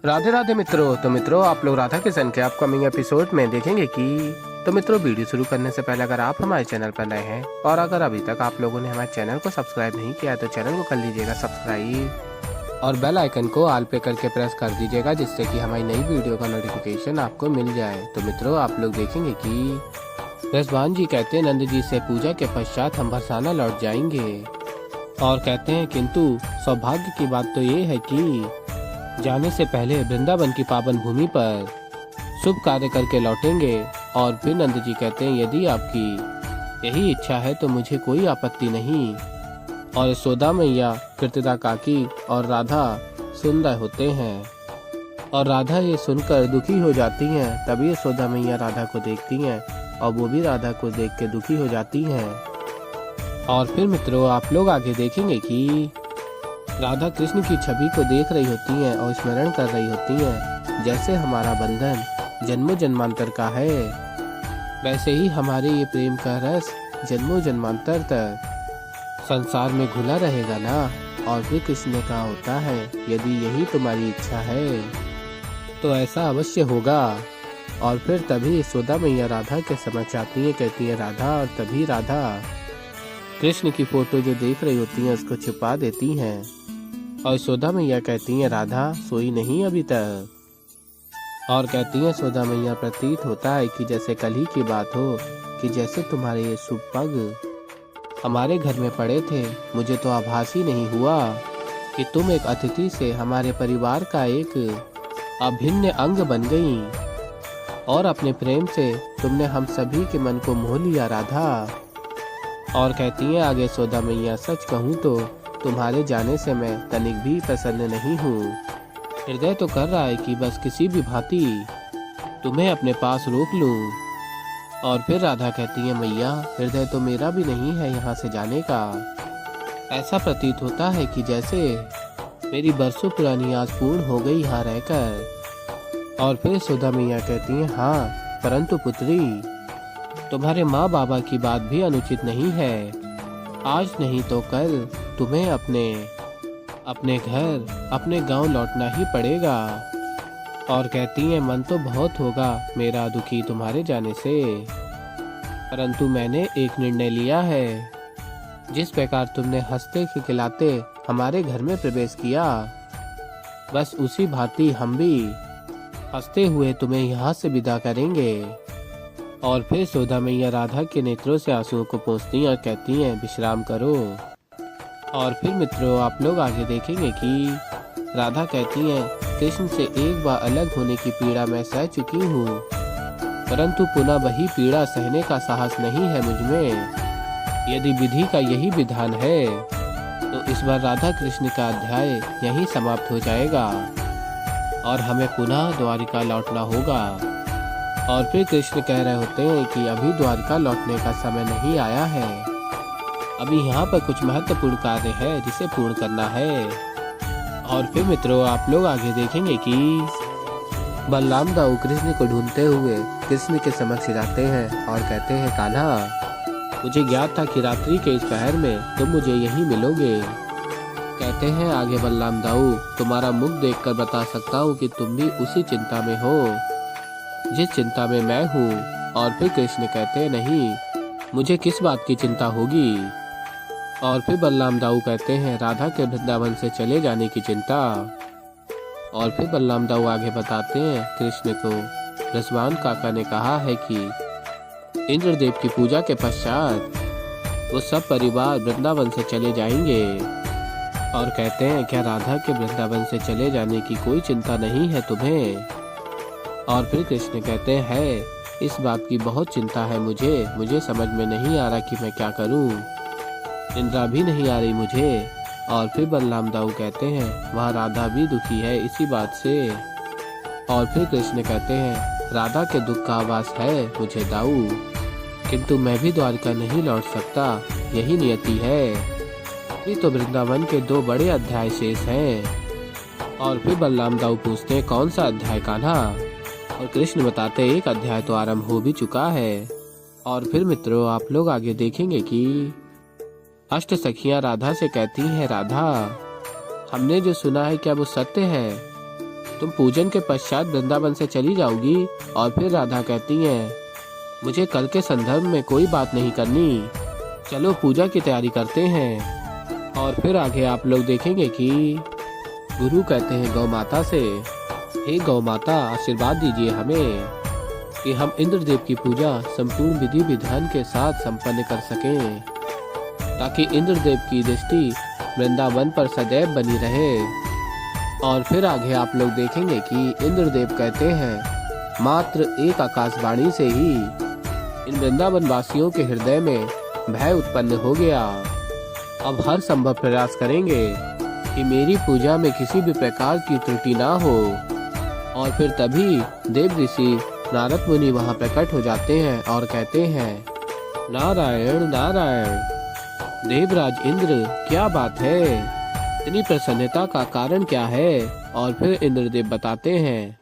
राधे राधे मित्रों। तो मित्रों, आप लोग राधा किशन के अपकमिंग एपिसोड में देखेंगे कि मित्रों, वीडियो शुरू करने से पहले अगर आप हमारे चैनल पर नए हैं और अगर अभी तक आप लोगों ने हमारे चैनल को सब्सक्राइब नहीं किया है तो चैनल को कर लीजिएगा सब्सक्राइब और बेल आइकन को ऑल पे करके प्रेस कर दीजिएगा, जिससे कि हमारी नई वीडियो का नोटिफिकेशन आपको मिल जाए। तो मित्रों, आप लोग देखेंगे कि रसवान जी कहते हैं नंद जी से पूजा के पश्चात हम बरसाना लौट जाएंगे और कहते हैं किंतु सौभाग्य की बात तो ये है कि जाने से पहले वृंदावन की पावन भूमि पर शुभ कार्य करके लौटेंगे। और फिर नंद जी कहते हैं यदि आपकी यही इच्छा है तो मुझे कोई आपत्ति नहीं। और यशोदा मैया, कृतिका काकी और राधा सुन रहे होते हैं और राधा ये सुनकर दुखी हो जाती हैं। तभी यशोदा मैया राधा को देखती हैं और वो भी राधा को देख के दुखी हो जाती हैं। और फिर मित्रों, आप लोग आगे देखेंगे कि राधा कृष्ण की छवि को देख रही होती हैं और स्मरण कर रही होती हैं। जैसे हमारा बंधन जन्मों जन्मांतर का है, वैसे ही हमारे ये प्रेम का रस जन्मों जन्मांतर तक संसार में घुला रहेगा ना। और फिर कृष्ण ने कहा होता है यदि यही तुम्हारी इच्छा है तो ऐसा अवश्य होगा। और फिर तभी यशोदा मैया राधा के समक्ष आती है, कहती है राधा। और तभी राधा कृष्ण की फोटो जो देख रही होती है उसको छुपा देती हैं और यशोदा मैया कहती हैं राधा सोई नहीं अभी तक। और कहती हैं यशोदा मैया प्रतीत होता है कि जैसे कल ही की बात हो कि जैसे तुम्हारे ये शुभ पग हमारे घर में पड़े थे, मुझे तो आभास ही नहीं हुआ कि तुम एक अतिथि से हमारे परिवार का एक अभिन्न अंग बन गई और अपने प्रेम से तुमने हम सभी के मन को मोह लिया राधा। और कहती हैं आगे यशोदा मैया, सच कहूँ तो तुम्हारे जाने से मैं तनिक भी प्रसन्न नहीं हूँ। हृदय तो कर रहा है कि बस किसी भी भांति तुम्हें अपने पास रोक लूँ। और फिर राधा कहती है मैया, हृदय तो मेरा भी नहीं है यहाँ से जाने का। ऐसा प्रतीत होता है कि जैसे मेरी बरसों पुरानी आस पूर्ण हो गई यहाँ रहकर। और फिर यशोदा मैया कहती हैं हाँ, परंतु पुत्री, तुम्हारे माँ बाबा की बात भी अनुचित नहीं है। आज नहीं तो कल तुम्हें अपने घर, अपने गांव लौटना ही पड़ेगा। और कहती हैं मन तो बहुत होगा मेरा दुखी तुम्हारे जाने से, परंतु मैंने एक निर्णय लिया है। जिस प्रकार तुमने हंसते खिलखिलाते हमारे घर में प्रवेश किया, बस उसी भांति हम भी हंसते हुए तुम्हें यहाँ से विदा करेंगे। और फिर यशोदा मैया राधा के नेत्रों से आंसुओं को पोंछती हैं और कहती हैं विश्राम करो। और फिर मित्रों, आप लोग आगे देखेंगे कि राधा कहती हैं कृष्ण से एक बार अलग होने की पीड़ा मैं सह चुकी हूँ, परंतु पुनः वही पीड़ा सहने का साहस नहीं है मुझमें। यदि विधि का यही विधान है तो इस बार राधा कृष्ण का अध्याय यहीं समाप्त हो जाएगा और हमें पुनः द्वारिका लौटना होगा। और फिर कृष्ण कह रहे होते हैं कि अभी द्वारिका लौटने का समय नहीं आया है, अभी यहाँ पर कुछ महत्वपूर्ण कार्य है जिसे पूर्ण करना है। और फिर मित्रों, आप लोग आगे देखेंगे कि बलराम दाऊ कृष्ण को ढूंढते हुए कृष्ण के समक्ष जाते हैं और कहते हैं कान्हा, मुझे ज्ञात था कि रात्रि के इस पहर में तुम मुझे यहीं मिलोगे। कहते हैं आगे बलराम दाऊ, तुम्हारा मुख देखकर बता सकता हूँ कि तुम भी उसी चिंता में हो जिस चिंता में मैं हूँ। और फिर कृष्ण कहते हैं नहीं, मुझे किस बात की चिंता होगी। और फिर बलराम दाऊ कहते हैं राधा के वृंदावन से चले जाने की चिंता। और फिर बलराम दाऊ आगे बताते हैं कृष्ण को रसवान काका ने कहा है कि इंद्रदेव की पूजा के पश्चात वो सब परिवार वृंदावन से चले जाएंगे। और कहते हैं क्या राधा के वृंदावन से चले जाने की कोई चिंता नहीं है तुम्हें। और फिर कृष्ण कहते हैं इस बात की बहुत चिंता है मुझे समझ में नहीं आ रहा कि मैं क्या करूं, निंद्रा भी नहीं आ रही मुझे। और फिर बलराम दाऊ कहते हैं वह राधा भी दुखी है इसी बात से। और फिर कृष्ण कहते हैं राधा के दुख का आभास है मुझे दाऊ, किंतु मैं भी द्वारका नहीं लौट सकता, यही नियति है। अभी तो वृंदावन के 2 बड़े अध्याय शेष हैं। और फिर बलराम दाऊ पूछते हैं कौन सा अध्याय कान्हा। और कृष्ण बताते एक अध्याय तो आरंभ हो भी चुका है। और फिर मित्रों, आप लोग आगे देखेंगे कि अष्ट सखियां राधा से कहती हैं राधा, हमने जो सुना है क्या वो सत्य है। तुम पूजन के पश्चात वृंदावन से चली जाओगी। और फिर राधा कहती हैं, मुझे कल के संदर्भ में कोई बात नहीं करनी, चलो पूजा की तैयारी करते हैं। और फिर आगे आप लोग देखेंगे कि गुरु कहते हैं गौ माता से, हे गौ माता, आशीर्वाद दीजिए हमें कि हम इंद्रदेव की पूजा संपूर्ण विधि विधान के साथ संपन्न कर सकें, ताकि इंद्रदेव की दृष्टि वृंदावन पर सदैव बनी रहे। और फिर आगे आप लोग देखेंगे कि इंद्रदेव कहते हैं, मात्र एक आकाशवाणी से ही इन वृंदावन वासियों के हृदय में भय उत्पन्न हो गया। अब हर संभव प्रयास करेंगे कि मेरी पूजा में किसी भी प्रकार की त्रुटि ना हो। और फिर तभी देव ऋषि नारद मुनि वहाँ प्रकट हो जाते हैं और कहते हैं, नारायण नारायण। देवराज इंद्र, क्या बात है, इतनी प्रसन्नता का कारण क्या है? और फिर इंद्रदेव बताते हैं,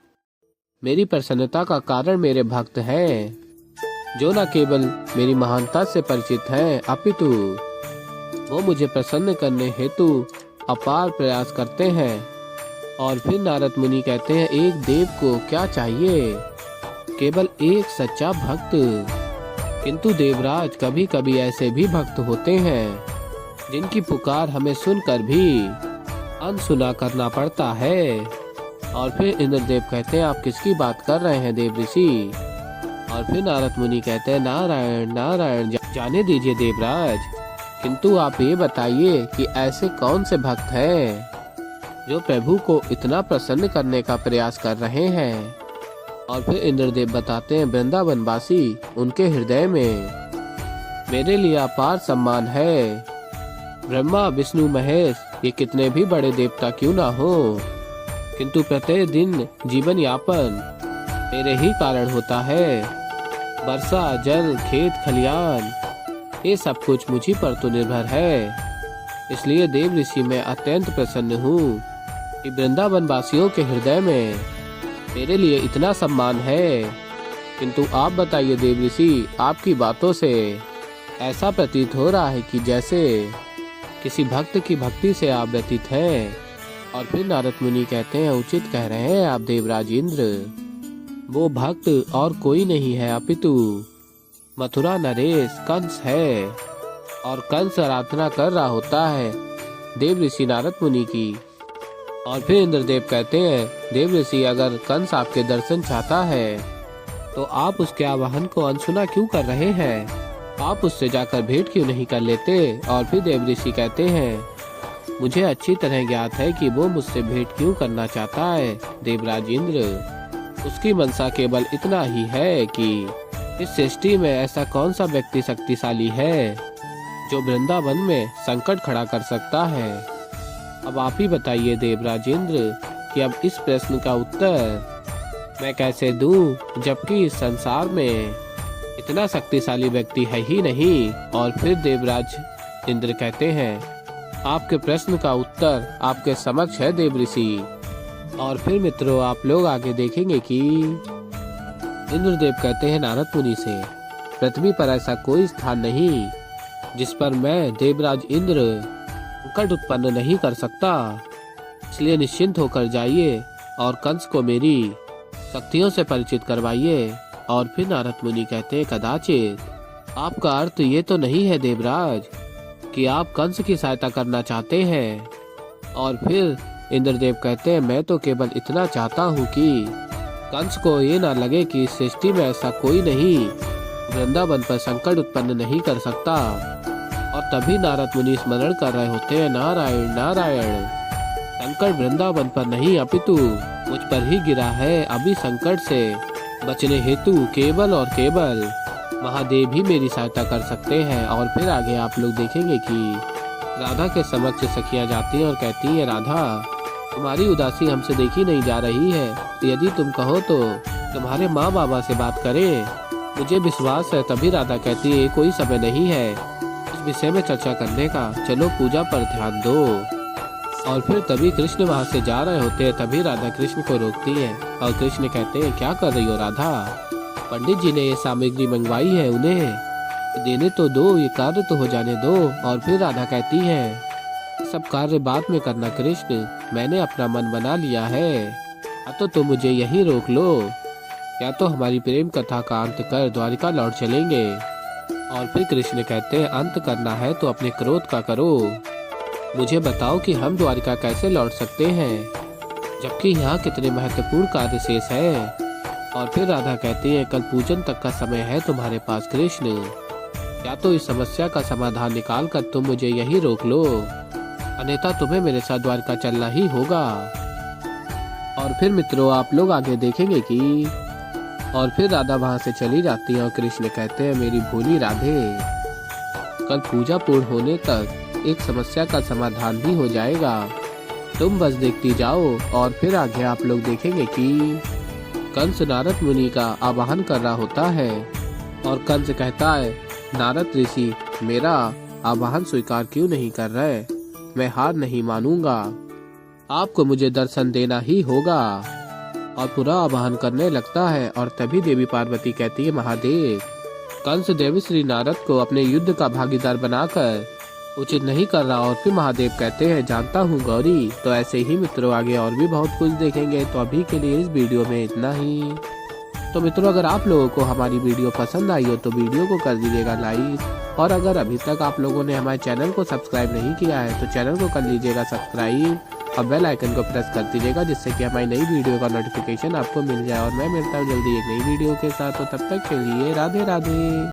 मेरी प्रसन्नता का कारण मेरे भक्त हैं, जो न केवल मेरी महानता से परिचित हैं, अपितु वो मुझे प्रसन्न करने हेतु अपार प्रयास करते हैं। और फिर नारद मुनि कहते हैं, एक देव को क्या चाहिए, केवल एक सच्चा भक्त। किंतु देवराज, कभी कभी ऐसे भी भक्त होते हैं जिनकी पुकार हमें सुनकर भी अनसुना करना पड़ता है। और फिर इंद्रदेव कहते हैं, आप किसकी बात कर रहे हैं देव ऋषि? और फिर नारद मुनि कहते हैं, नारायण नारायण, जाने दीजिए देवराज, किंतु आप ये बताइए कि ऐसे कौन से भक्त हैं जो प्रभु को इतना प्रसन्न करने का प्रयास कर रहे हैं। और फिर इंद्रदेव बताते हैं, वृंदावन वासी, उनके हृदय में मेरे लिए अपार सम्मान है। ब्रह्मा विष्णु महेश, ये कितने भी बड़े देवता क्यों ना हो, किंतु प्रत्येक दिन जीवन यापन मेरे ही कारण होता है। वर्षा जल खेत खलियान, ये सब कुछ मुझी पर तो निर्भर है। इसलिए देव ऋषि मैं अत्यंत प्रसन्न हूँ कि वृंदावन वासियों के हृदय में मेरे लिए इतना सम्मान है। किंतु आप बताइए देव ऋषि, आपकी बातों से ऐसा प्रतीत हो रहा है कि जैसे किसी भक्त की भक्ति से आप व्यतीत हैं। और फिर नारद मुनि कहते हैं, उचित कह रहे हैं आप देवराज इंद्र, वो भक्त और कोई नहीं है अपितु मथुरा नरेश कंस है। और कंस आराधना कर रहा होता है देव ऋषि नारद मुनि की। और फिर इंद्रदेव कहते हैं, देव ऋषि, अगर कंस आपके दर्शन चाहता है तो आप उसके आवाहन को अनसुना क्यों कर रहे हैं? आप उससे जाकर भेंट क्यों नहीं कर लेते? और फिर देव ऋषि कहते हैं, मुझे अच्छी तरह ज्ञात है कि वो मुझसे भेंट क्यों करना चाहता है देवराज इंद्र। उसकी मनसा केवल इतना ही है कि इस सृष्टि में ऐसा कौन सा व्यक्ति शक्तिशाली है जो वृंदावन में संकट खड़ा कर सकता है। अब आप ही बताइए देवराज इंद्र कि अब इस प्रश्न का उत्तर मैं कैसे दूं, जबकि इस संसार में इतना शक्तिशाली व्यक्ति है ही नहीं। और फिर देवराज इंद्र कहते हैं, आपके प्रश्न का उत्तर आपके समक्ष है देव ऋषि। और फिर मित्रों, आप लोग आगे देखेंगे कि इंद्रदेव कहते हैं नारद मुनि से, पृथ्वी पर ऐसा कोई स्थान नहीं जिस पर मैं देवराज इंद्र संकट उत्पन्न नहीं कर सकता। इसलिए निश्चिंत होकर जाइए और कंस को मेरी शक्तियों से परिचित करवाइए। और फिर नारद मुनि कहते हैं, कदाचित आपका अर्थ ये तो नहीं है देवराज कि आप कंस की सहायता करना चाहते हैं। और फिर इंद्रदेव कहते हैं, मैं तो केवल इतना चाहता हूँ कि कंस को ये ना लगे कि इस सृष्टि में ऐसा कोई नहीं वृंदावन पर संकट उत्पन्न नहीं कर सकता। और तभी नारद मुनि स्मरण कर रहे होते हैं, नारायण नारायण, संकट वृंदावन पर नहीं अपितु मुझ पर ही गिरा है। अभी संकट से बचने हेतु केवल और केवल महादेव ही मेरी सहायता कर सकते हैं। और फिर आगे आप लोग देखेंगे कि राधा के समक्ष सखियां जाती हैं और कहती हैं, राधा, तुम्हारी उदासी हमसे देखी नहीं जा रही है, यदि तुम कहो तो तुम्हारे माँ बाबा से बात करें, मुझे विश्वास है। तभी राधा कहती है, कोई समय नहीं है इस विषय में चर्चा करने का, चलो पूजा पर ध्यान दो। और फिर तभी कृष्ण वहाँ से जा रहे होते हैं। तभी राधा कृष्ण को रोकती है और कृष्ण कहते हैं, क्या कर रही हो राधा, पंडित जी ने ये सामग्री मंगवाई है, उन्हें देने तो दो, ये कार्य तो हो जाने दो। और फिर राधा कहती है, सब कार्य बाद में करना कृष्ण, मैंने अपना मन बना लिया है। तो तुम मुझे यहीं रोक लो, या तो हमारी प्रेम कथा का अंत कर द्वारिका लौट चलेंगे। और फिर कृष्ण कहते हैं अंत करना है तो अपने क्रोध का करो, मुझे बताओ कि हम द्वारिका कैसे लौट सकते हैं, जबकि यहाँ कितने महत्वपूर्ण कार्य शेष है। और फिर राधा कहती है कल पूजन तक का समय है तुम्हारे पास कृष्ण, या तो इस समस्या का समाधान निकाल कर तुम मुझे यहीं रोक लो, अन्यथा तुम्हें मेरे साथ द्वारका चलना ही होगा। और फिर मित्रों आप लोग आगे देखेंगे कि और फिर राधा वहां से चली जाती है और कृष्ण कहते हैं मेरी भोली राधे, कल पूजा पूर्ण होने तक एक समस्या का समाधान भी हो जाएगा, तुम बस देखती जाओ। और फिर आगे आप लोग देखेंगे कि कंस नारद मुनि का आवाहन कर रहा होता है और कंस कहता है नारद ऋषि मेरा आवाहन स्वीकार क्यों नहीं कर रहे, मैं हार नहीं मानूंगा, आपको मुझे दर्शन देना ही होगा। और पूरा आवाहन करने लगता है और तभी देवी पार्वती कहती है महादेव, कंस देवी श्री नारद को अपने युद्ध का भागीदार बनाकर उचित नहीं कर रहा। और फिर महादेव कहते हैं जानता हूँ गौरी। तो ऐसे ही मित्रों आगे और भी बहुत कुछ देखेंगे, तो अभी के लिए इस वीडियो में इतना ही। तो मित्रों अगर आप लोगों को हमारी वीडियो पसंद आई हो तो वीडियो को कर दीजिएगा लाइक, और अगर अभी तक आप लोगों ने हमारे चैनल को सब्सक्राइब नहीं किया है तो चैनल को कर लीजिएगा सब्सक्राइब और बेल आइकन को प्रेस कर दीजिएगा, जिससे कि हमारी नई वीडियो का नोटिफिकेशन आपको मिल जाए। और मैं मिलता हूँ जल्दी एक नई वीडियो के साथ, तो तब तक के लिए राधे राधे।